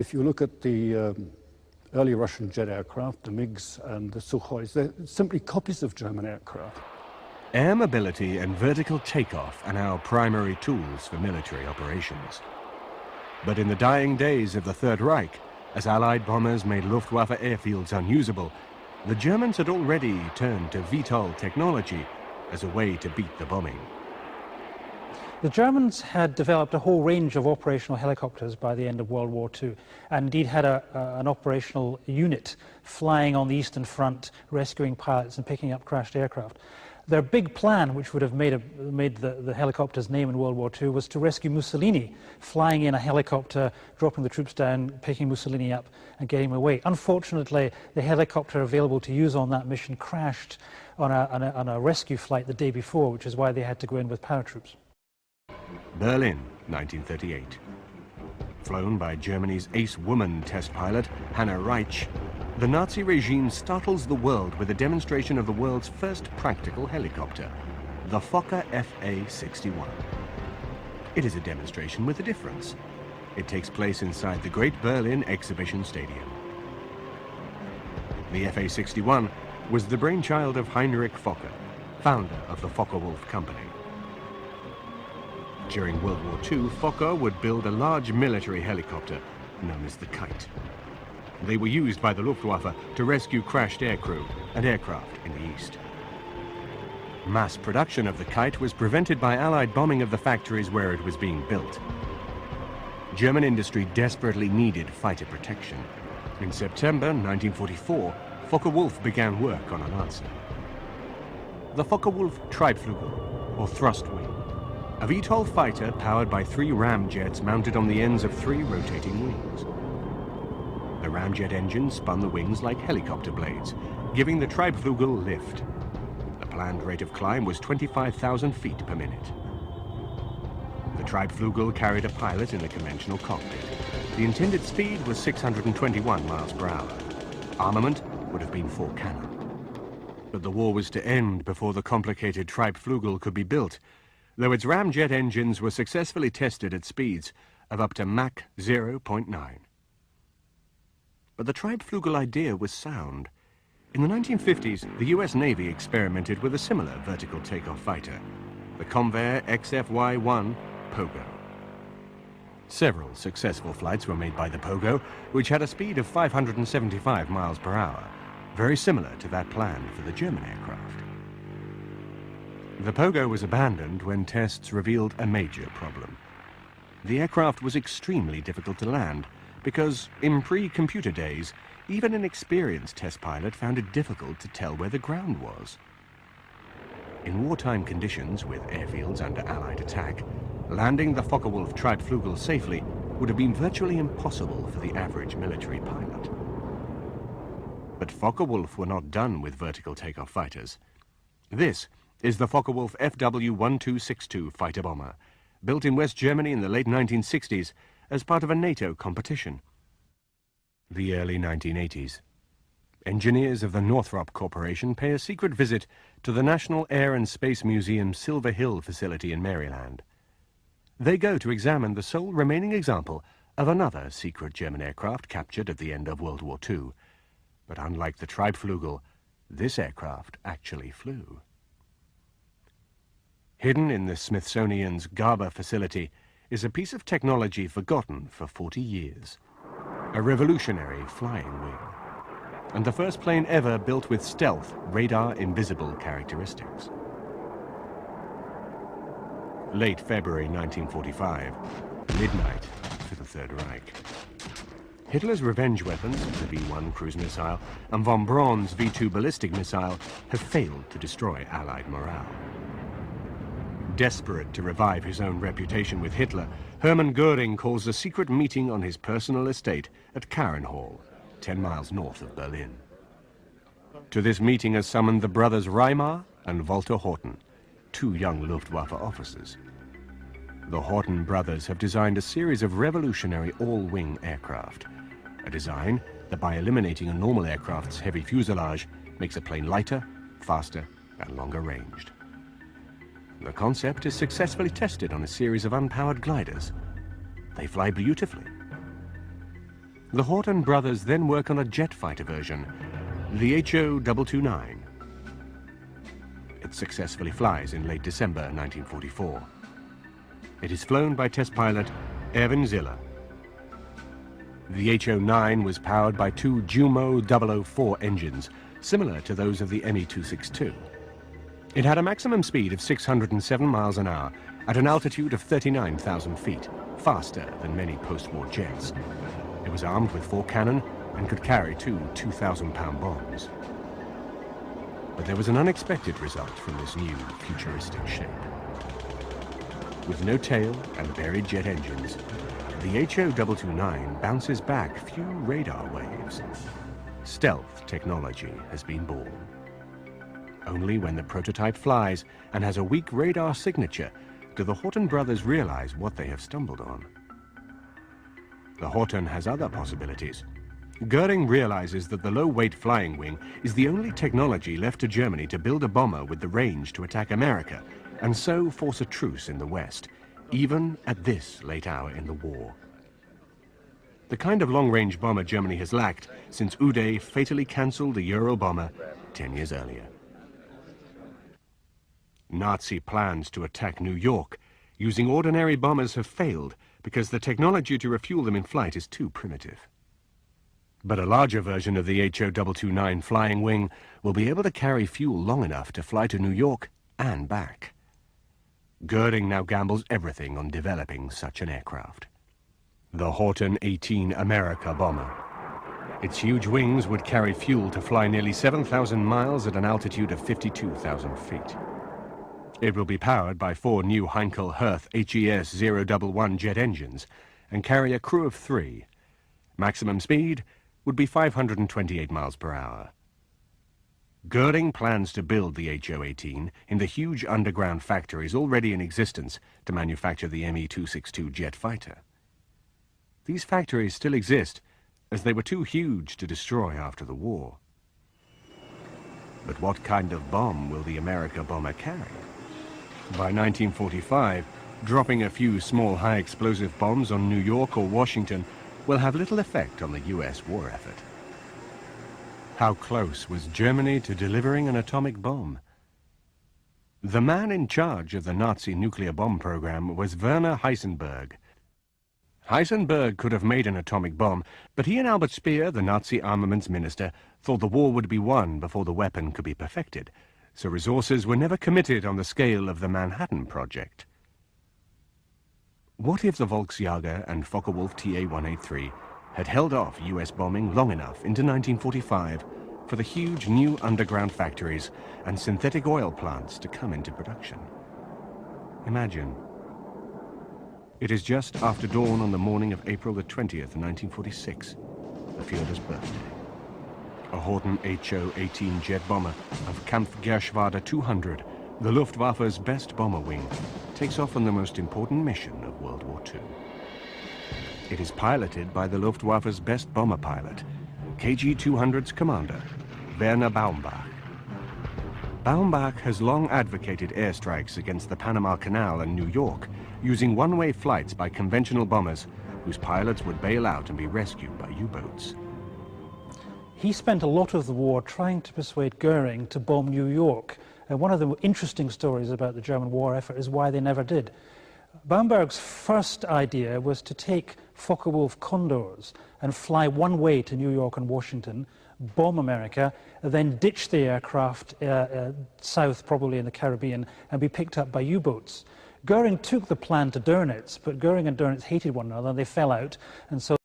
If you look at the early Russian jet aircraft, the MiGs and the Sukhois, they're simply copies of German aircraft. Air mobility and vertical takeoff are now primary tools for military operations. But in the dying days of the Third Reich, as Allied bombers made Luftwaffe airfields unusable, the Germans had already turned to WWll technology as a way to beat the bombing. The Germans had developed a whole range of operational helicopters by the end of World War II, and indeed had an operational unit flying on the Eastern Front, rescuing pilots and picking up crashed aircraft. Their big plan, which would have made the helicopter's name in World War II, was to rescue Mussolini, flying in a helicopter, dropping the troops down, picking Mussolini up and getting him away. Unfortunately, the helicopter available to use on that mission crashed on a rescue flight the day before, which is why they had to go in with paratroops. Berlin, 1938. Flown by Germany's ace woman test pilot, Hanna Reitsch, the Nazi regime startles the world with a demonstration of the world's first practical helicopter, the Fokker Fa-61. It is a demonstration with a difference. It takes place inside the Great Berlin Exhibition Stadium. The Fa-61 was the brainchild of Heinrich Fokker, founder of the Focke-Wulf Company. During World War II, Fokker would build a large military helicopter known as the Kite. They were used by the Luftwaffe to rescue crashed aircrew and aircraft in the East. Mass production of the Kite was prevented by Allied bombing of the factories where it was being built. German industry desperately needed fighter protection. In September 1944, Focke-Wulf began work on an answer. The Focke-Wulf Treibflügel, or thrust wing, a VTOL fighter powered by 3 ramjets mounted on the ends of 3 rotating wings. The ramjet engine spun the wings like helicopter blades, giving the Treibflügel lift. The planned rate of climb was 25,000 feet per minute. The Treibflügel carried a pilot in a conventional cockpit. The intended speed was 621 miles per hour. Armament would have been 4 cannon. But the war was to end before the complicated Treibflügel could be built, though its ramjet engines were successfully tested at speeds of up to Mach 0.9. But the Treibflügel idea was sound. In the 1950s, the US Navy experimented with a similar vertical takeoff fighter, the Convair XFY-1 Pogo. Several successful flights were made by the Pogo, which had a speed of 575 miles per hour, very similar to that planned for the German aircraft. The Pogo was abandoned when tests revealed a major problem. The aircraft was extremely difficult to land because, in pre-computer days, even an experienced test pilot found it difficult to tell where the ground was. In wartime conditions, with airfields under Allied attack, landing the Focke-Wulf Treibflügel safely would have been virtually impossible for the average military pilot. But Focke-Wulf were not done with vertical takeoff fighters. This is the Focke-Wulf FW-1262 fighter bomber, built in West Germany in the late 1960s as part of a NATO competition. The early 1980s. Engineers of the Northrop Corporation pay a secret visit to the National Air and Space Museum Silver Hill facility in Maryland. They go to examine the sole remaining example of another secret German aircraft captured at the end of World War II. But unlike the Treibflügel, this aircraft actually flew. Hidden in the Smithsonian's Garber facility is a piece of technology forgotten for 40 years. A revolutionary flying wing. And the first plane ever built with stealth, radar-invisible characteristics. Late February 1945, midnight for the Third Reich. Hitler's revenge weapons, the V-1 cruise missile, and von Braun's V-2 ballistic missile have failed to destroy Allied morale. Desperate to revive his own reputation with Hitler, Hermann Göring calls a secret meeting on his personal estate at Karenhall, 10 miles north of Berlin. To this meeting are summoned the brothers Reimar and Walter Horten, 2 young Luftwaffe officers. The Horten brothers have designed a series of revolutionary all-wing aircraft, a design that, by eliminating a normal aircraft's heavy fuselage, makes a plane lighter, faster, and longer ranged. The concept is successfully tested on a series of unpowered gliders. They fly beautifully. The Horten brothers then work on a jet fighter version, the WWll. It successfully flies in late December 1944. It is flown by test pilot Erwin Ziller. The HO-9 was powered by two Jumo 004 engines, similar to those of the Me-262. It had a maximum speed of 607 miles an hour at an altitude of 39,000 feet, faster than many post-war jets. It was armed with 4 cannon and could carry two 2,000-pound bombs. But there was an unexpected result from this new futuristic shape. With no tail and buried jet engines, the WWll bounces back few radar waves. Stealth technology has been born. Only when the prototype flies and has a weak radar signature do the Horten brothers realize what they have stumbled on. The Horten has other possibilities. Goering realizes that the low-weight flying wing is the only technology left to Germany to build a bomber with the range to attack America, and so force a truce in the West, even at this late hour in the war. The kind of long-range bomber Germany has lacked since Uday fatally cancelled the Ural bomber 10 years earlier. Nazi plans to attack New York using ordinary bombers have failed because the technology to refuel them in flight is too primitive. But a larger version of the WWll flying wing will be able to carry fuel long enough to fly to New York and back. Goering now gambles everything on developing such an aircraft. The Horten 18 America bomber. Its huge wings would carry fuel to fly nearly 7,000 miles at an altitude of 52,000 feet. It will be powered by 4 new Heinkel Herth HES 011 jet engines and carry a crew of 3. Maximum speed would be 528 miles per hour. Goering plans to build the HO-18 in the huge underground factories already in existence to manufacture the Me-262 jet fighter. These factories still exist, as they were too huge to destroy after the war. But what kind of bomb will the America bomber carry? By 1945, dropping a few small high-explosive bombs on New York or Washington will have little effect on the US war effort. How close was Germany to delivering an atomic bomb? The man in charge of the Nazi nuclear bomb program was Werner Heisenberg. Heisenberg could have made an atomic bomb, but he and Albert Speer, the Nazi armaments minister, thought the war would be won before the weapon could be perfected, so resources were never committed on the scale of the Manhattan Project. What if the Volksjäger and Focke-Wulf TA-183 had held off US bombing long enough into 1945 for the huge new underground factories and synthetic oil plants to come into production? Imagine. It is just after dawn on the morning of April the 20th, 1946, the Führer's birthday. A Horten HO-18 jet bomber of Kampfgeschwader 200, the Luftwaffe's best bomber wing, takes off on the most important mission of World War II. It is piloted by the Luftwaffe's best bomber pilot, KG-200's commander, Werner Baumbach. Baumbach has long advocated airstrikes against the Panama Canal and New York, using one-way flights by conventional bombers whose pilots would bail out and be rescued by U-boats. He spent a lot of the war trying to persuade Goering to bomb New York. And one of the interesting stories about the German war effort is why they never did. Baumbach's first idea was to take Focke-Wulf Condors and fly one way to New York and Washington, bomb America, then ditch the aircraft south, probably in the Caribbean, and be picked up by U-boats. Goering took the plan to Dönitz, but Goering and Dönitz hated one another, and they fell out, and so